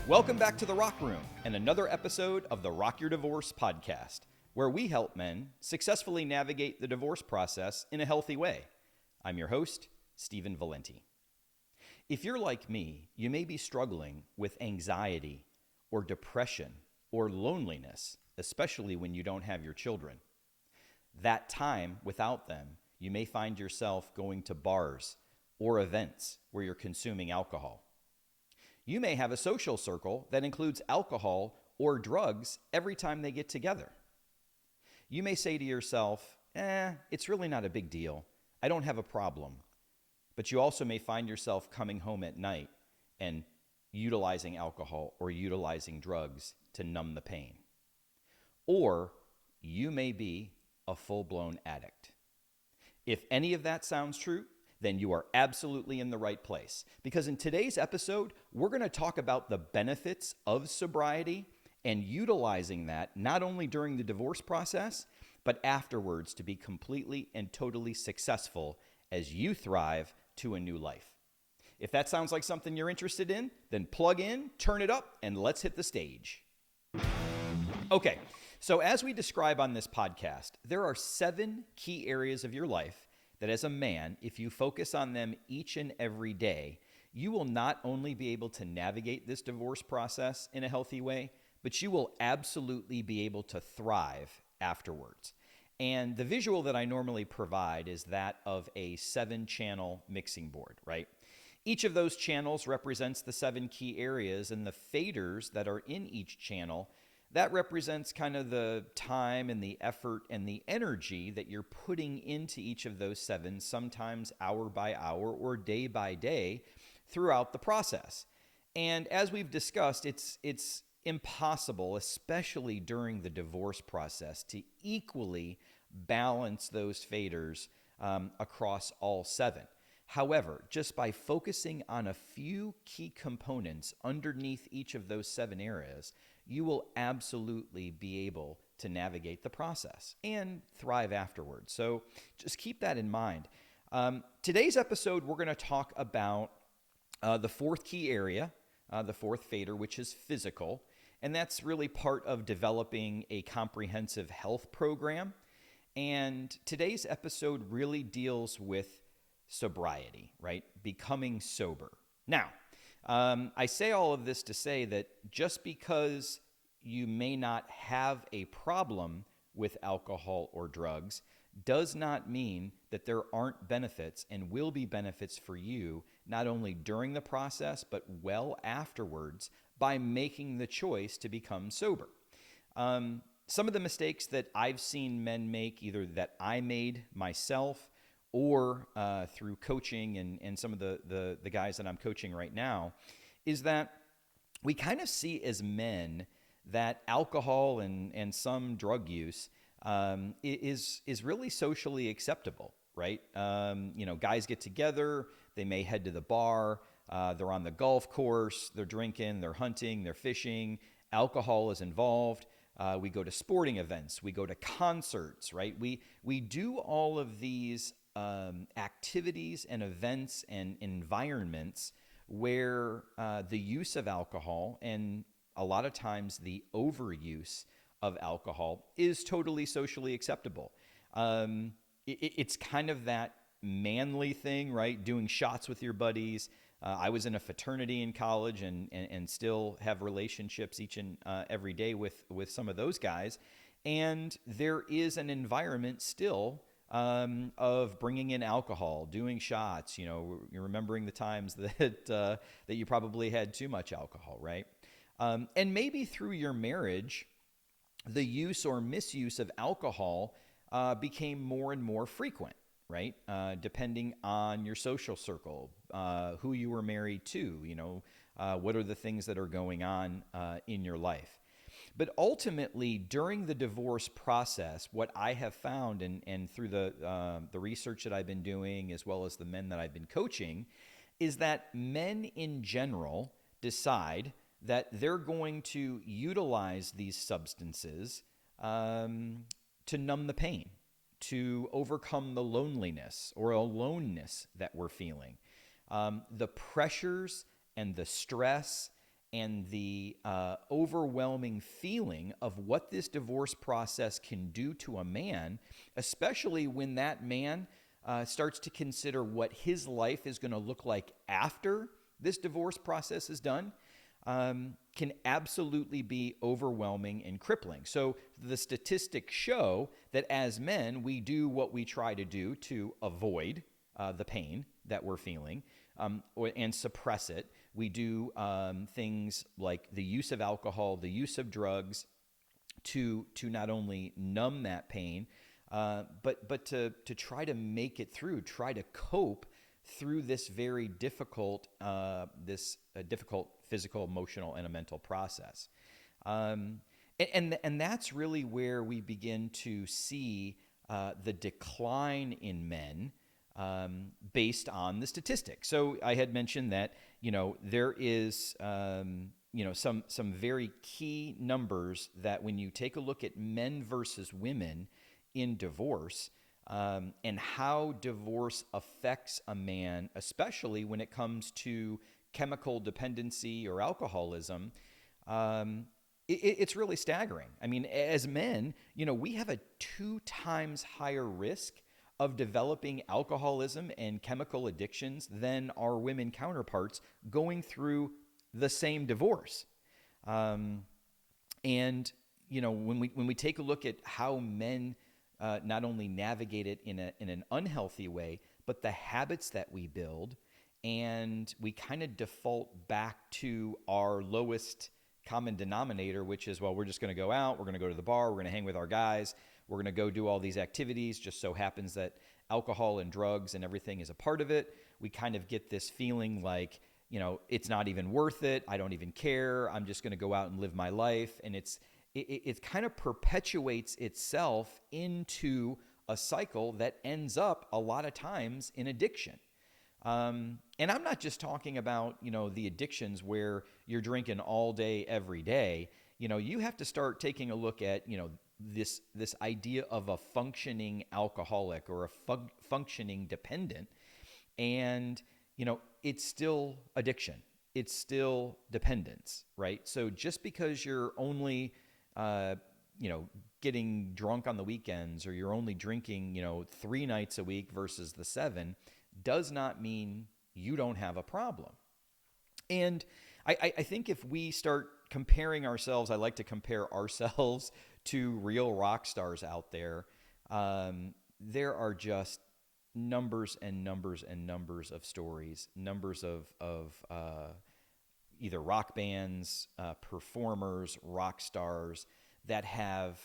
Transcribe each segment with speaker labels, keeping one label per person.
Speaker 1: Welcome back to the Rock Room and another episode of the Rock Your Divorce podcast, where we help men successfully navigate the divorce process in a healthy way. I'm your host, Stephen Valente. If you're like me, you may be struggling with anxiety or depression or loneliness, especially when you don't have your children. That time without them, you may find yourself going to bars or events where you're consuming alcohol. You may have a social circle that includes alcohol or drugs every time they get together. You may say to yourself, it's really not a big deal. I don't have a problem. But you also may find yourself coming home at night and utilizing alcohol or utilizing drugs to numb the pain. Or you may be a full-blown addict. If any of that sounds true, then you are absolutely in the right place. Because in today's episode, we're going to talk about the benefits of sobriety and utilizing that not only during the divorce process, but afterwards to be completely and totally successful as you thrive to a new life. If that sounds like something you're interested in, then plug in, turn it up, and let's hit the stage. Okay, so as we describe on this podcast, there are 7 key areas of your life that as a man, if you focus on them each and every day, you will not only be able to navigate this divorce process in a healthy way, but you will absolutely be able to thrive afterwards. And the visual that I normally provide is that of a 7-channel mixing board, right? Each of those channels represents the 7 key areas, and the faders that are in each channel, that represents kind of the time and the effort and the energy that you're putting into each of those 7, sometimes hour by hour or day by day throughout the process. And as we've discussed, it's impossible, especially during the divorce process, to equally balance those faders across all 7. However, just by focusing on a few key components underneath each of those 7 areas, you will absolutely be able to navigate the process and thrive afterwards. So just keep that in mind. Today's episode, we're going to talk about the 4th key area, the 4th fader, which is physical. And that's really part of developing a comprehensive health program. And today's episode really deals with sobriety, right? Becoming sober. Now, I say all of this to say that just because you may not have a problem with alcohol or drugs does not mean that there aren't benefits and will be benefits for you, not only during the process, but well afterwards by making the choice to become sober. Some of the mistakes that I've seen men make, either that I made myself or through coaching and some of the guys that I'm coaching right now, is that we kind of see as men that alcohol and some drug use is really socially acceptable, right? Guys get together, they may head to the bar, they're on the golf course, they're drinking, they're hunting, they're fishing, alcohol is involved. We go to sporting events, we go to concerts, right? We do all of these activities and events and environments where the use of alcohol and a lot of times the overuse of alcohol is totally socially acceptable. It's kind of that manly thing, right? Doing shots with your buddies. I was in a fraternity in college and still have relationships each and every day with some of those guys. And there is an environment still of bringing in alcohol, doing shots, you're remembering the times that you probably had too much alcohol, right? And maybe through your marriage, the use or misuse of alcohol became more and more frequent, right? Depending on your social circle, who you were married to, what are the things that are going on in your life. But ultimately, during the divorce process, what I have found and through the research that I've been doing, as well as the men that I've been coaching, is that men in general decide that they're going to utilize these substances to numb the pain, to overcome the loneliness or aloneness that we're feeling. The pressures and the stress and the overwhelming feeling of what this divorce process can do to a man, especially when that man starts to consider what his life is going to look like after this divorce process is done, can absolutely be overwhelming and crippling. So the statistics show that as men, we do what we try to do to avoid the pain that we're feeling and suppress it. We do things like the use of alcohol, the use of drugs to not only numb that pain, but to try to make it through, try to cope through this very difficult, difficult physical, emotional, and a mental process. And that's really where we begin to see the decline in men based on the statistics. So I had mentioned that, there is, some very key numbers that when you take a look at men versus women in divorce, and how divorce affects a man, especially when it comes to chemical dependency or alcoholism, it's really staggering. I mean, as men, we have a 2 times higher risk of developing alcoholism and chemical addictions than our women counterparts going through the same divorce. And, when we take a look at how men not only navigate it in an unhealthy way, but the habits that we build, and we kind of default back to our lowest common denominator, which is, well, we're just going to go out, we're going to go to the bar, we're going to hang with our guys, we're going to go do all these activities. Just so happens that alcohol and drugs and everything is a part of it. We kind of get this feeling like, it's not even worth it. I don't even care. I'm just going to go out and live my life. And it kind of perpetuates itself into a cycle that ends up a lot of times in addiction. And I'm not just talking about, the addictions where you're drinking all day, every day. You have to start taking a look at, this idea of a functioning alcoholic or a functioning dependent. And, it's still addiction. It's still dependence, right? So just because you're only getting drunk on the weekends, or you're only drinking, 3 nights a week versus the 7, does not mean you don't have a problem. And I think if we start comparing ourselves, I like to compare ourselves to real rock stars out there. There are just numbers and numbers and numbers of stories, numbers of either rock bands, performers, rock stars that have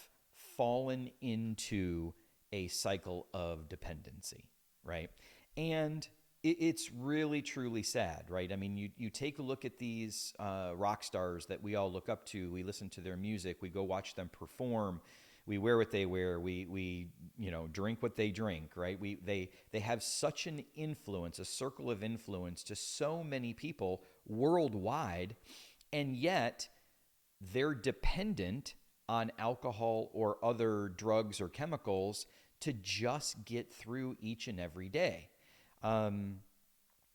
Speaker 1: fallen into a cycle of dependency, right? And it's really, truly sad, right? I mean, you take a look at these rock stars that we all look up to. We listen to their music. We go watch them perform. We wear what they wear. We drink what they drink, right? They have such an influence, a circle of influence to so many people worldwide, and yet they're dependent on alcohol or other drugs or chemicals to just get through each and every day. And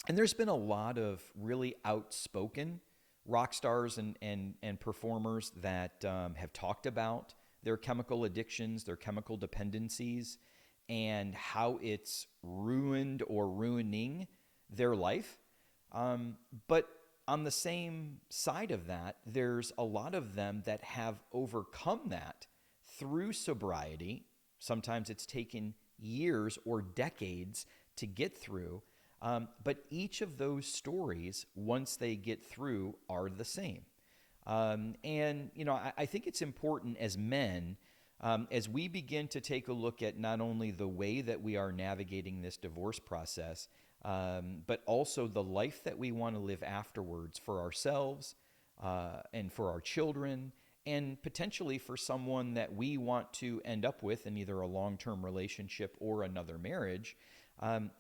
Speaker 1: there's been a lot of really outspoken rock stars and performers that have talked about their chemical addictions, their chemical dependencies, and how it's ruined or ruining their life. But on the same side of that, there's a lot of them that have overcome that through sobriety. Sometimes it's taken years or decades to get through. But each of those stories, once they get through, are the same. I think it's important as men, as we begin to take a look at not only the way that we are navigating this divorce process, but also the life that we want to live afterwards for ourselves and for our children, and potentially for someone that we want to end up with in either a long-term relationship or another marriage.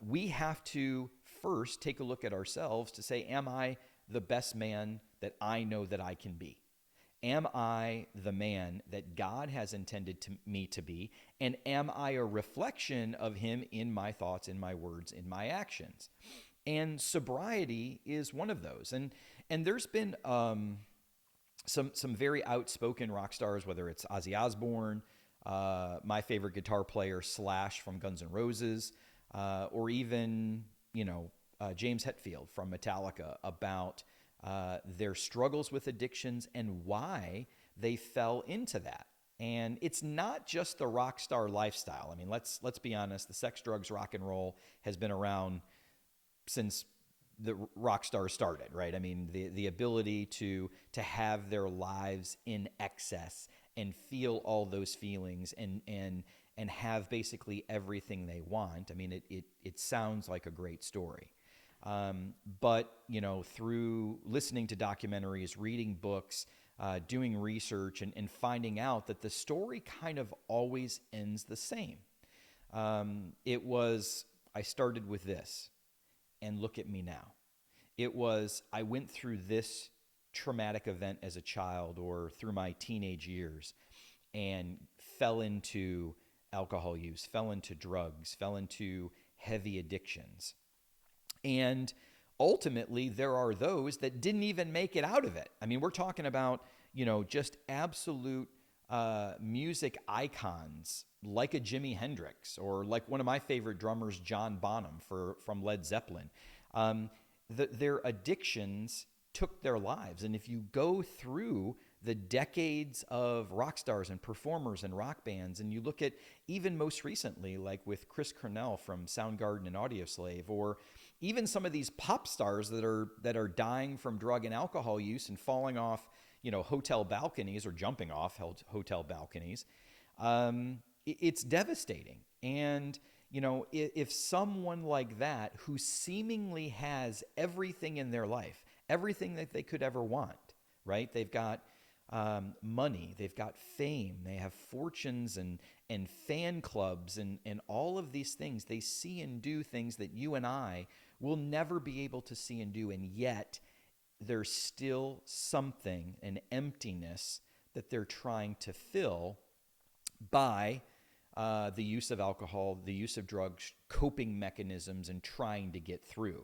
Speaker 1: We have to first take a look at ourselves to say, am I the best man that I know that I can be? Am I the man that God has intended me to be? And am I a reflection of him in my thoughts, in my words, in my actions? And sobriety is one of those. And And there's been some very outspoken rock stars, whether it's Ozzy Osbourne, my favorite guitar player Slash from Guns N' Roses, or even James Hetfield from Metallica, about their struggles with addictions and why they fell into that. And it's not just the rock star lifestyle. I mean, let's be honest. The sex, drugs, rock and roll has been around since the rock stars started, right? I mean, the ability to have their lives in excess and feel all those feelings and have basically everything they want. I mean, it sounds like a great story. But through listening to documentaries, reading books, doing research, and finding out that the story kind of always ends the same. I started with this, and look at me now. I went through this traumatic event as a child or through my teenage years and fell into alcohol use, fell into drugs, fell into heavy addictions. And ultimately, there are those that didn't even make it out of it. I mean, we're talking about, just absolute music icons like a Jimi Hendrix or like one of my favorite drummers, John Bonham from Led Zeppelin. Their addictions took their lives. And if you go through the decades of rock stars and performers and rock bands, and you look at even most recently, like with Chris Cornell from Soundgarden and Audioslave, or even some of these pop stars that are dying from drug and alcohol use and falling off, hotel balconies or jumping off hotel balconies, it's devastating. And if someone like that, who seemingly has everything in their life, everything that they could ever want, right? They've got money, they've got fame, they have fortunes and fan clubs and all of these things. They see and do things that you and I will never be able to see and do, and yet there's still something, an emptiness that they're trying to fill by the use of alcohol, the use of drugs, coping mechanisms, and trying to get through.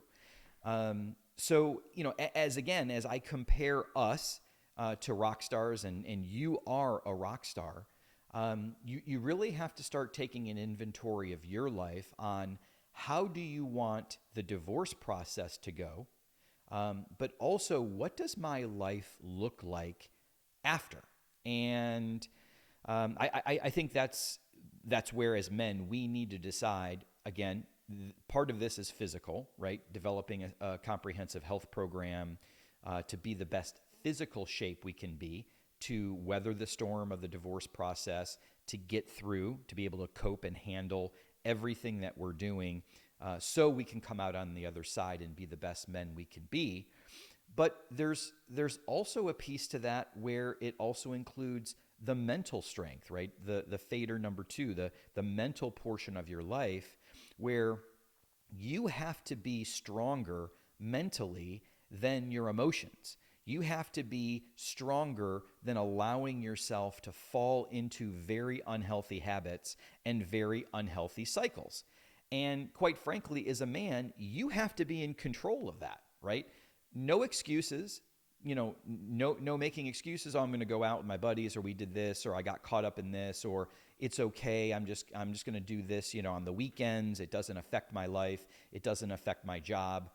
Speaker 1: So, as I compare us to rock stars, and you are a rock star, you really have to start taking an inventory of your life on how do you want the divorce process to go, but also what does my life look like after? And I think that's where, as men, we need to decide, again, part of this is physical, right? Developing a comprehensive health program to be the best physical shape we can be, to weather the storm of the divorce process, to get through, to be able to cope and handle everything that we're doing, so we can come out on the other side and be the best men we can be. But there's also a piece to that where it also includes the mental strength, right? The fader number 2, the mental portion of your life, where you have to be stronger mentally than your emotions. You have to be stronger than allowing yourself to fall into very unhealthy habits and very unhealthy cycles. And quite frankly, as a man, you have to be in control of that, right? No excuses, no making excuses. Oh, I'm going to go out with my buddies, or we did this, or I got caught up in this, or it's okay. I'm just going to do this, on the weekends. It doesn't affect my life. It doesn't affect my job.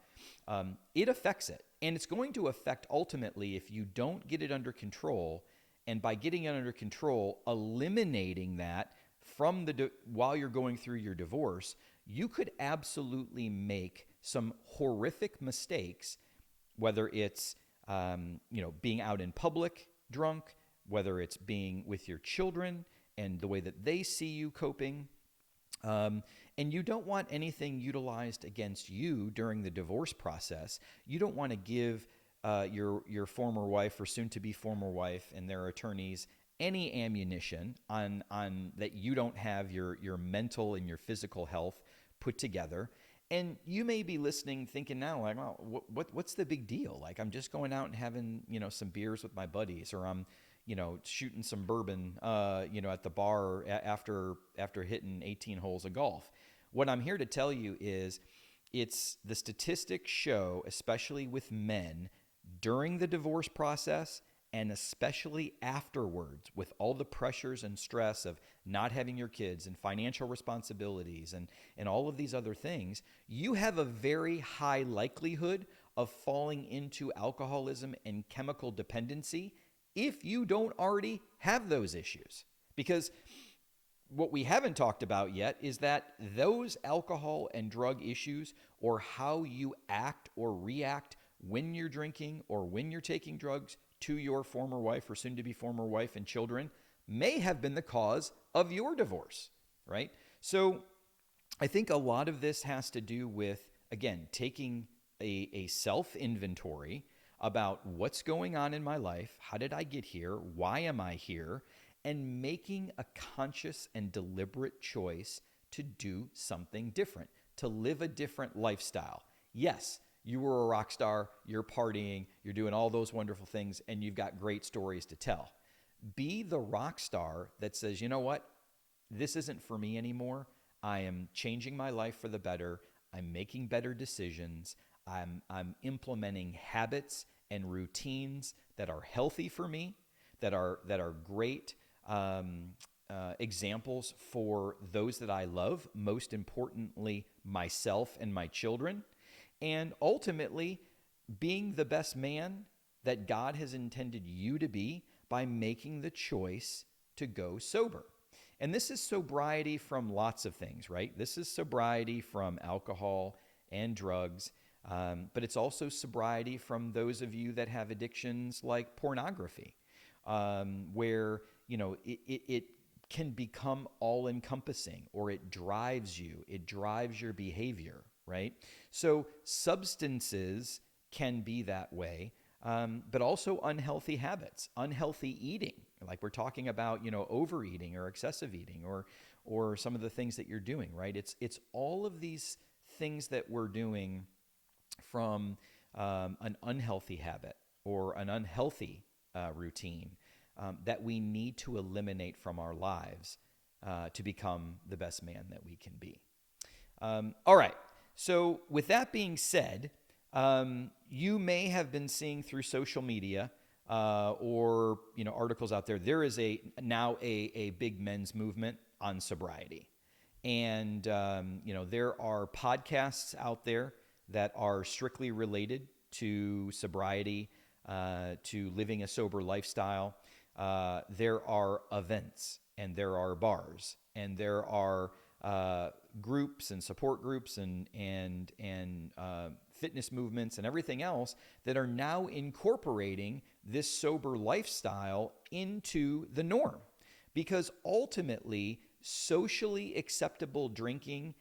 Speaker 1: It affects it. And it's going to affect ultimately if you don't get it under control. And by getting it under control, eliminating that from while you're going through your divorce, you could absolutely make some horrific mistakes, whether it's being out in public drunk, whether it's being with your children and the way that they see you coping. And you don't want anything utilized against you during the divorce process. You don't want to give your former wife or soon-to-be former wife and their attorneys any ammunition on that you don't have your mental and your physical health put together. And you may be listening thinking now, like, well, what's the big deal? Like, I'm just going out and having, some beers with my buddies, or I'm, shooting some bourbon, at the bar after hitting 18 holes of golf. What I'm here to tell you is the statistics show, especially with men, during the divorce process, and especially afterwards, with all the pressures and stress of not having your kids and financial responsibilities and all of these other things, you have a very high likelihood of falling into alcoholism and chemical dependency if you don't already have those issues. Because what we haven't talked about yet is that those alcohol and drug issues, or how you act or react when you're drinking or when you're taking drugs to your former wife or soon to be former wife and children, may have been the cause of your divorce, right? So I think a lot of this has to do with, again, taking a self-inventory about what's going on in my life, how did I get here, why am I here, and making a conscious and deliberate choice to do something different, to live a different lifestyle. Yes, you were a rock star, you're partying, you're doing all those wonderful things, and you've got great stories to tell. Be the rock star that says, you know what, this isn't for me anymore. I am changing my life for the better. I'm making better decisions. I'm implementing habits and routines that are healthy for me, that are great examples for those that I love, most importantly, myself and my children, and ultimately being the best man that God has intended you to be by making the choice to go sober. And this is sobriety from lots of things, right? This is sobriety from alcohol and drugs, but it's also sobriety from those of you that have addictions like pornography, where it can become all-encompassing, or it drives you, it drives your behavior, right? So substances can be that way, but also unhealthy habits, unhealthy eating, like we're talking about, overeating or excessive eating, or some of the things that you're doing, right? It's all of these things that we're doing from an unhealthy habit or an unhealthy routine that we need to eliminate from our lives to become the best man that we can be. All right. So with that being said, you may have been seeing through social media or articles out there. There is now a big men's movement on sobriety, and there are podcasts out there that are strictly related to sobriety, to living a sober lifestyle. There are events, and there are bars, and there are groups and support groups and fitness movements and everything else that are now incorporating this sober lifestyle into the norm. Because ultimately, socially acceptable drinking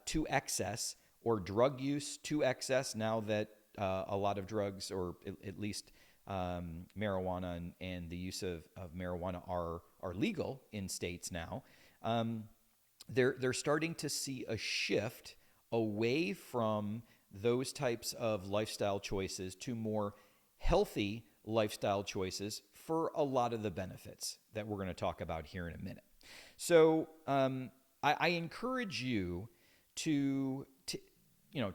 Speaker 1: to excess, or drug use to excess, now that a lot of drugs, or at least marijuana and the use of marijuana are legal in states now, they're starting to see a shift away from those types of lifestyle choices to more healthy lifestyle choices for a lot of the benefits that we're going to talk about here in a minute. So I encourage you to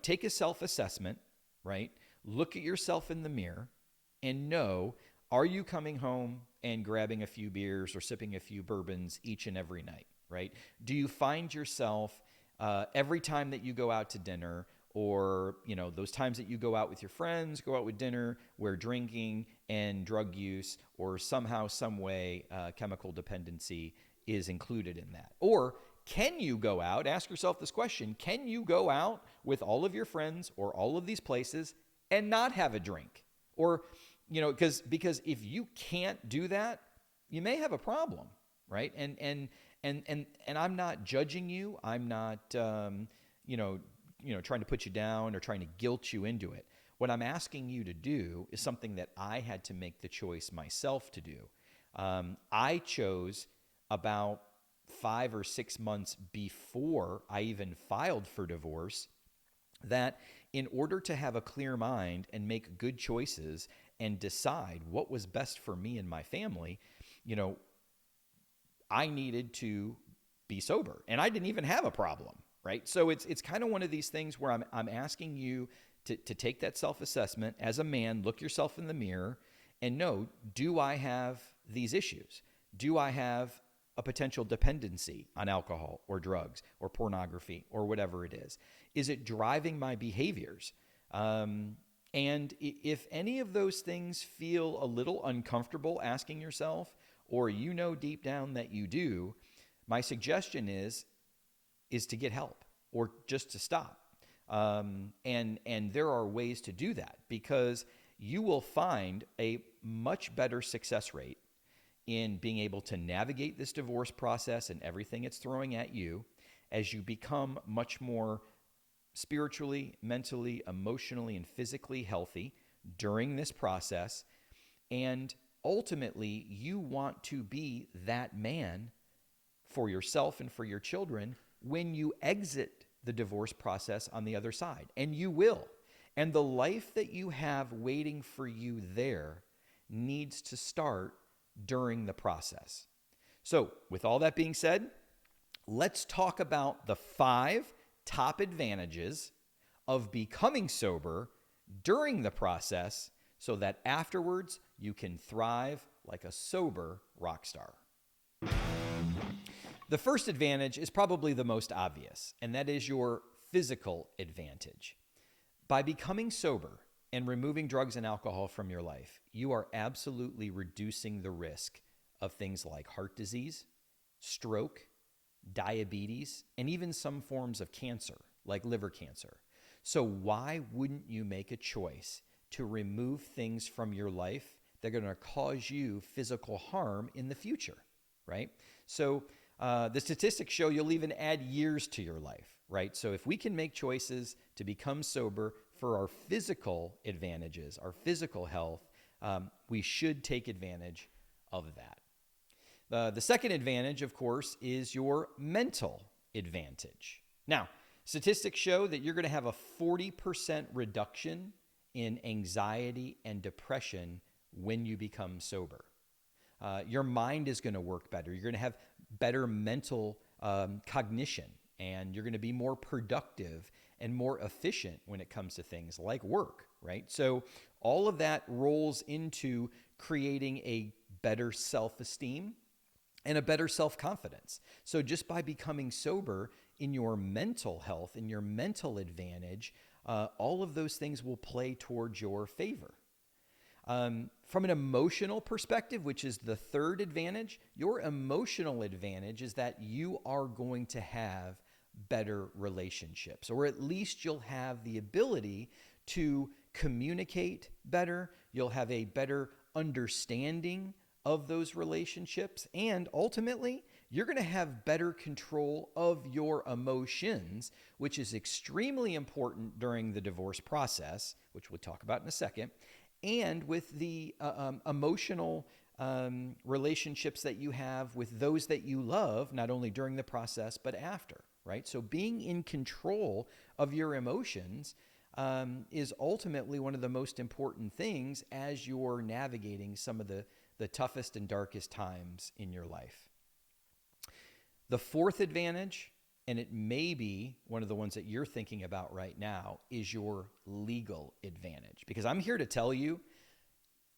Speaker 1: take a self-assessment, right? Look at yourself in the mirror and know, are you coming home and grabbing a few beers or sipping a few bourbons each and every night, right? Do you find yourself every time that you go out to dinner, or those times that you go out with your friends, go out with dinner, where drinking and drug use, or somehow, some way, chemical dependency is included in that? Or can you go out, ask yourself this question, can you go out with all of your friends or all of these places and not have a drink? Or, because if you can't do that, you may have a problem, right? And I'm not judging you. I'm not, trying to put you down or trying to guilt you into it. What I'm asking you to do is something that I had to make the choice myself to do. I chose about 5 or 6 months before I even filed for divorce that in order to have a clear mind and make good choices and decide what was best for me and my family, I needed to be sober, and I didn't even have a problem, right? So it's kind of one of these things where I'm asking you to take that self-assessment as a man, look yourself in the mirror and know, do I have these issues? Do I have a potential dependency on alcohol or drugs or pornography or whatever it is? Is it driving my behaviors? And if any of those things feel a little uncomfortable asking yourself, or you know deep down that you do, my suggestion is to get help or just to stop. And there are ways to do that, because you will find a much better success rate in being able to navigate this divorce process and everything it's throwing at you as you become much more spiritually, mentally, emotionally, and physically healthy during this process. And ultimately, you want to be that man for yourself and for your children when you exit the divorce process on the other side. And you will. And the life that you have waiting for you there needs to start during the process. So, with all that being said, let's talk about the 5 top advantages of becoming sober during the process so that afterwards you can thrive like a sober rock star. The first advantage is probably the most obvious, and that is your physical advantage. By becoming sober and removing drugs and alcohol from your life, you are absolutely reducing the risk of things like heart disease, stroke, diabetes, and even some forms of cancer, like liver cancer. So why wouldn't you make a choice to remove things from your life that are going to cause you physical harm in the future, right? So the statistics show you'll even add years to your life, right? So if we can make choices to become sober for our physical advantages, our physical health, we should take advantage of that. The second advantage, of course, is your mental advantage. Now, statistics show that you're going to have a 40% reduction in anxiety and depression when you become sober. Your mind is going to work better. You're going to have better mental cognition, and you're going to be more productive and more efficient when it comes to things like work, right? So all of that rolls into creating a better self-esteem and a better self-confidence. So just by becoming sober in your mental health, in your mental advantage, all of those things will play towards your favor. From an emotional perspective, which is the third advantage, your emotional advantage is that you are going to have better relationships, or at least you'll have the ability to communicate better. You'll have a better understanding of those relationships, and ultimately, you're going to have better control of your emotions, which is extremely important during the divorce process, which we'll talk about in a second, and with the emotional relationships that you have with those that you love, not only during the process, but after, right? So being in control of your emotions is ultimately one of the most important things as you're navigating some of the toughest and darkest times in your life. The fourth advantage, and it may be one of the ones that you're thinking about right now, is your legal advantage. Because I'm here to tell you,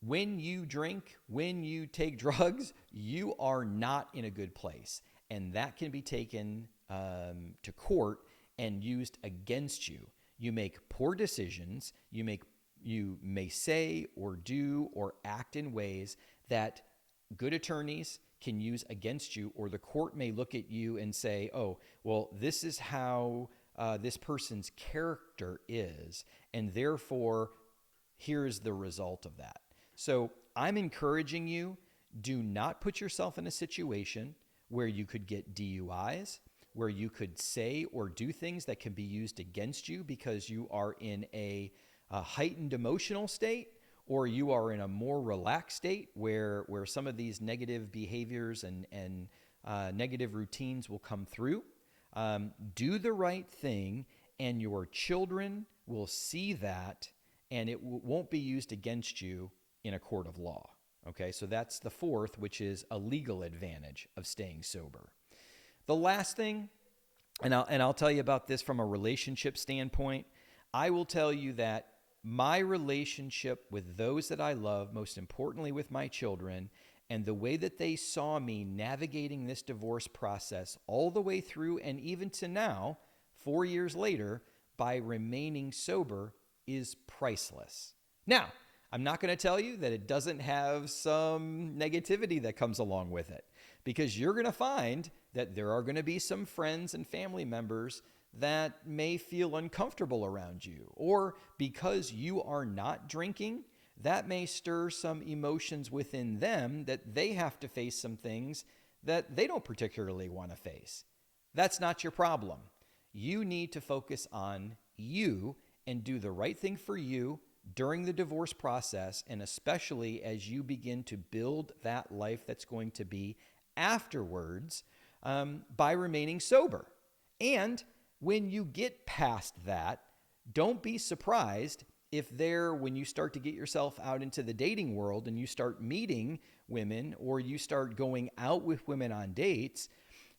Speaker 1: when you drink, when you take drugs, you are not in a good place. And that can be taken to court and used against you. You make poor decisions. You may say or do or act in ways that good attorneys can use against you, or the court may look at you and say, oh, well, this is how this person's character is, and therefore, here's the result of that. So I'm encouraging you, do not put yourself in a situation where you could get DUIs, where you could say or do things that can be used against you because you are in a heightened emotional state, or you are in a more relaxed state where some of these negative behaviors and negative routines will come through. Do the right thing, and your children will see that, and it won't be used against you in a court of law. Okay, so that's the fourth, which is a legal advantage of staying sober. The last thing, and I'll tell you about this from a relationship standpoint, I will tell you that my relationship with those that I love, most importantly with my children, and the way that they saw me navigating this divorce process all the way through and even to now, 4 years later, by remaining sober is priceless. Now, I'm not going to tell you that it doesn't have some negativity that comes along with it, because you're going to find that there are going to be some friends and family members that may feel uncomfortable around you, or because you are not drinking, that may stir some emotions within them that they have to face some things that they don't particularly want to face. That's not your problem. You need to focus on you and do the right thing for you during the divorce process, and especially as you begin to build that life that's going to be afterwards, by remaining sober. And when you get past that, don't be surprised if when you start to get yourself out into the dating world and you start meeting women, or you start going out with women on dates,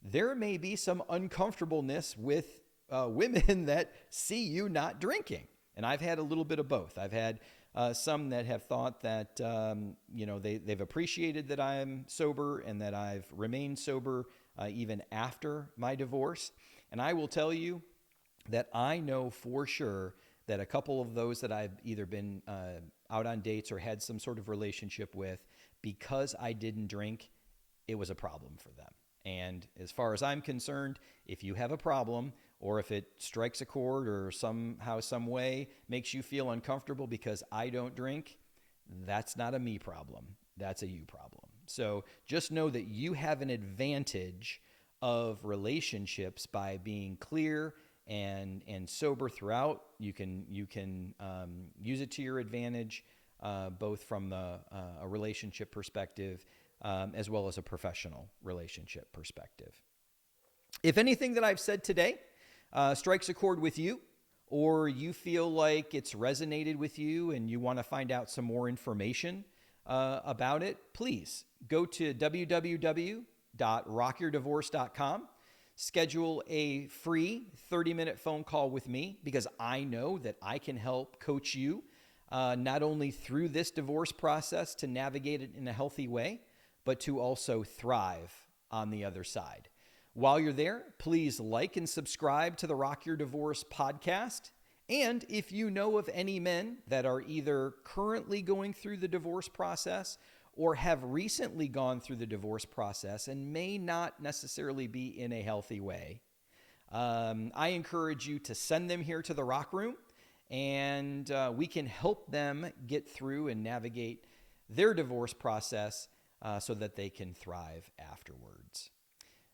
Speaker 1: there may be some uncomfortableness with women that see you not drinking. And I've had a little bit of both. I've had some that have thought that, they've appreciated that I'm sober and that I've remained sober even after my divorce. And I will tell you that I know for sure that a couple of those that I've either been out on dates or had some sort of relationship with, because I didn't drink, it was a problem for them. And as far as I'm concerned, if you have a problem, or if it strikes a chord or somehow, some way makes you feel uncomfortable because I don't drink, that's not a me problem. That's a you problem. So just know that you have an advantage of relationships by being clear and sober throughout. You can use it to your advantage, both from a relationship perspective as well as a professional relationship perspective. If anything that I've said today strikes a chord with you, or you feel like it's resonated with you and you want to find out some more information about it, please go to www.rockyourdivorce.com. Schedule a free 30-minute phone call with me, because I know that I can help coach you not only through this divorce process to navigate it in a healthy way, but to also thrive on the other side. While you're there, please like and subscribe to the Rock Your Divorce podcast. And if you know of any men that are either currently going through the divorce process or have recently gone through the divorce process and may not necessarily be in a healthy way, I encourage you to send them here to the Rock Room, and we can help them get through and navigate their divorce process so that they can thrive afterwards.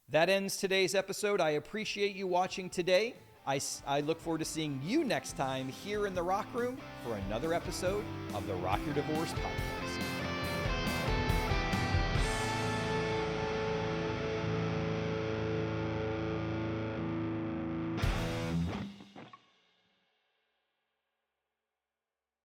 Speaker 1: That ends today's episode. I appreciate you watching today. I look forward to seeing you next time here in the Rock Room for another episode of the Rock Your Divorce podcast.